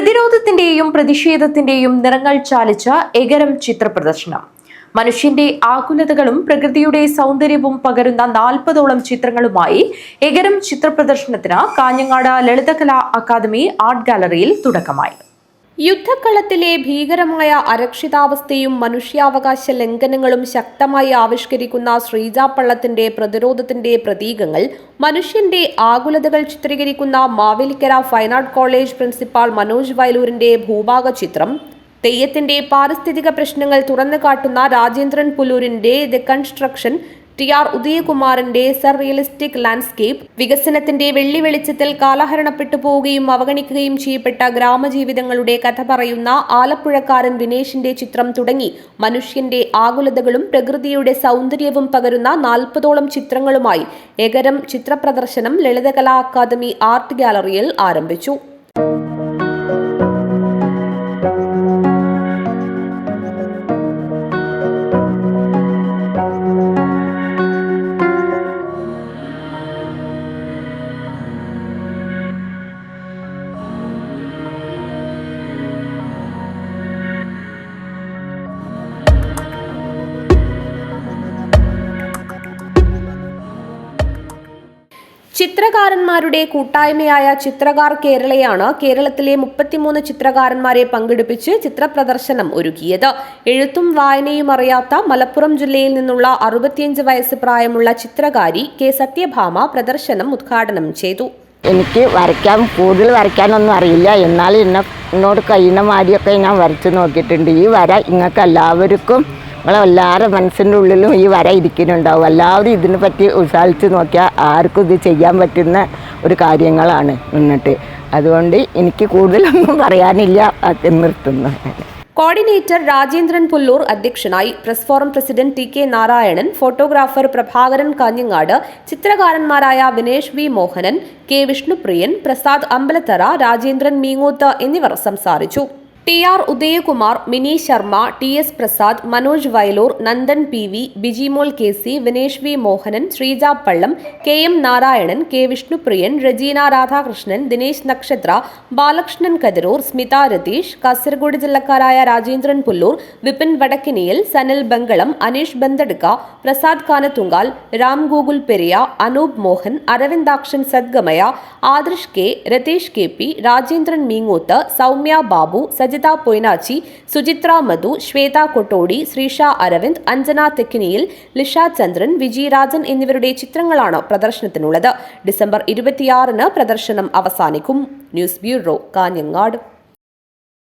പ്രതിരോധത്തിന്റെയും പ്രതിഷേധത്തിന്റെയും നിറങ്ങൾ ചാലിച്ച എകരം ചിത്രപ്രദർശനം. മനുഷ്യന്റെ ആകുലതകളും പ്രകൃതിയുടെ സൗന്ദര്യവും പകരുന്ന 40ഓളം ചിത്രങ്ങളുമായി എകരം ചിത്രപ്രദർശനത്തിന് കാഞ്ഞങ്ങാട് ലളിതകലാ അക്കാദമി ആർട്ട് ഗാലറിയിൽ തുടക്കമായി. യുദ്ധക്കളത്തിലെ ഭീകരമായ അരക്ഷിതാവസ്ഥയും മനുഷ്യാവകാശ ലംഘനങ്ങളും ശക്തമായി ആവിഷ്കരിക്കുന്ന ശ്രീജ പള്ളത്തിന്റെ പ്രതിരോധത്തിന്റെ പ്രതീകങ്ങൾ, മനുഷ്യന്റെ ആകുലതകൾ ചിത്രീകരിക്കുന്ന Mavelikara fine art college principal Manoj വയലൂരിന്റെ ഭൂഭാഗ ചിത്രം, തെയ്യത്തിന്റെ പാരിസ്ഥിതിക പ്രശ്നങ്ങൾ തുറന്നു കാട്ടുന്ന രാജേന്ദ്രൻ പുല്ലൂരിന്റെ ദ കൺസ്ട്രക്ഷൻ, ടി.ആർ. ഉദയകുമാറിന്റെ സർറിയലിസ്റ്റിക് ലാൻഡ്സ്കേപ്പ്, വികസനത്തിന്റെ വെള്ളി വെളിച്ചത്തിൽ കാലഹരണപ്പെട്ടു പോവുകയും അവഗണിക്കുകയും ചെയ്യപ്പെട്ട ഗ്രാമജീവിതങ്ങളുടെ കഥ പറയുന്ന ആലപ്പുഴക്കാരൻ വിനേഷിന്റെ ചിത്രം തുടങ്ങി മനുഷ്യന്റെ ആകുലതകളും പ്രകൃതിയുടെ സൗന്ദര്യവും പകരുന്ന 40ഓളം ചിത്രങ്ങളുമായി എകരം ചിത്രപ്രദർശനം ലളിതകലാ അക്കാദമി ആർട്ട് ഗാലറിയിൽ ആരംഭിച്ചു. ചിത്രകാരന്മാരുടെ കൂട്ടായ്മയായ ചിത്രകാർ കേരളയാണ് കേരളത്തിലെ 33 ചിത്രകാരന്മാരെ പങ്കെടുപ്പിച്ച് ചിത്രപ്രദർശനം ഒരുക്കിയത്. എഴുത്തും വായനയും അറിയാത്ത മലപ്പുറം ജില്ലയിൽ നിന്നുള്ള 65 വയസ്സ് പ്രായമുള്ള ചിത്രകാരി കെ സത്യഭാമ പ്രദർശനം ഉദ്ഘാടനം ചെയ്തു. എനിക്ക് കൂടുതൽ വരയ്ക്കാനൊന്നും അറിയില്ല, എന്നാൽ എന്നോട് കഴിയുന്ന മാതിരിയൊക്കെ ഞാൻ വരച്ചു നോക്കിയിട്ടുണ്ട്. ഈ വര നിങ്ങൾക്ക് എല്ലാവർക്കും നിങ്ങളെല്ലാവരുടെ മനസ്സിൻ്റെ ഉള്ളിലും ഈ വര ഇരിക്കുന്നുണ്ടാവും. എല്ലാവരും ഇതിനെ പറ്റി ഉത്സാഹിച്ച് നോക്കിയാൽ ആർക്കും ഇത് ചെയ്യാൻ പറ്റുന്ന ഒരു കാര്യങ്ങളാണ് മുന്നിട്ട്. അതുകൊണ്ട് എനിക്ക് കൂടുതലൊന്നും പറയാനില്ല, നിർത്തുന്നു. കോർഡിനേറ്റർ രാജേന്ദ്രൻ പുല്ലൂർ അധ്യക്ഷനായി. Press forum president T K. Narayanan, photographer Prabhakaran Kanhangad, ചിത്രകാരന്മാരായ വിനേഷ് വി. മോഹനൻ, കെ. വിഷ്ണുപ്രിയൻ, പ്രസാദ് അമ്പലത്തറ, രാജേന്ദ്രൻ മീങ്ങൂത്ത് എന്നിവർ സംസാരിച്ചു. T R. Udayakumar, Mini Sharma, T S. Prasad, Manoj Vayalur, Nandan P V., Bijimol K C., Vinesh V. Mohanan, Sreeja Pallam, K M. Narayanan, K. Vishnupriyan, Rejina Radhakrishnan, Dinesh Nakshatra, Balakrishnan Kathirur, Smitha Ratheesh, Kasaragod ജില്ലക്കാരായ രാജേന്ദ്രൻ പുല്ലൂർ, വിപിൻ വടക്കിനിയിൽ, സനൽ ബംഗളം, അനീഷ് ബന്ദടുക്ക, പ്രസാദ് കാനത്തുങ്കാൽ, രാം ഗോകുൽ പെരിയ, അനൂപ് മോഹൻ, അരവിന്ദാക്ഷൻ സദ്ഗമയ, ആദർശ് കെ, രതീഷ് കെ.പി., രാജേന്ദ്രൻ മീങ്ങൂത്ത്, സൗമ്യ ബാബു, സജിത പൊയ്നാച്ചി, സുചിത്ര മധു, ശ്വേത കൊട്ടോടി, ശ്രീഷ അരവിന്ദ്, അഞ്ജന തെക്കിനിയിൽ, ലിഷ ചന്ദ്രൻ, വിജയരാജൻ എന്നിവരുടെ ചിത്രങ്ങളാണ് പ്രദർശനത്തിനുള്ളത്. ഡിസംബർ 26-ന് പ്രദർശനം അവസാനിക്കും. News bureau, Kanhangad.